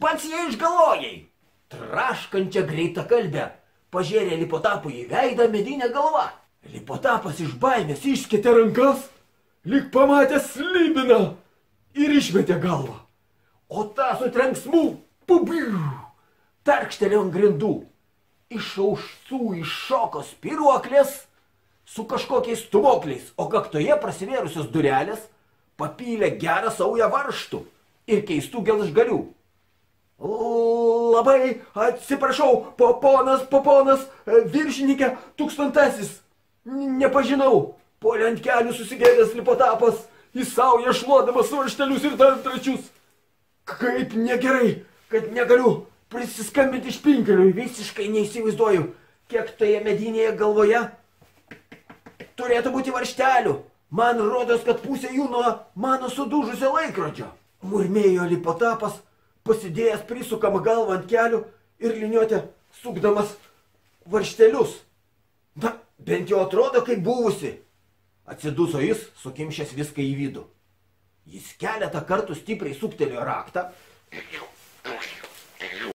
pats jie išgalvojai. Traškančią greitakalbę pažėrė Lipotapui į veidą medinę galvą. Lipotapas iš baimės išskėtė rankas, lyg pamatė slibiną ir išmetė galvą. O ta su trenksmu tarkštelėjo ant grindų. Iš ausų iššoko spyruoklės su kažkokiais stūmokliais, o kaktoje prasivėrusios durelės papylė gerą saują varžtų ir keistų gelžgalių. Labai atsiprašau, ponas, viršininkė, 1000. Nepažinau, puolė ant kelių susigėdęs Lipotapas, į saują šluodamas varžtelius ir tarptračius. Kaip negerai, kad negaliu prisiskambinti špinkeliui, visiškai neįsivaizduoju, kiek toje medinėje galvoje turėtų būti varžtelių. Man rodos, kad pusė jų nuo mano sudužusio laikrodžio. Murmėjo Lipotapas, pasidėjęs prisukamą galvą ant kelių ir liniuotę sukdamas varžtelius. Na, bent jau atrodo kaip buvusi. Atsiduso jis, sukimšęs viską į vidų. Jis keletą kartų stipriai suktelėjo raktą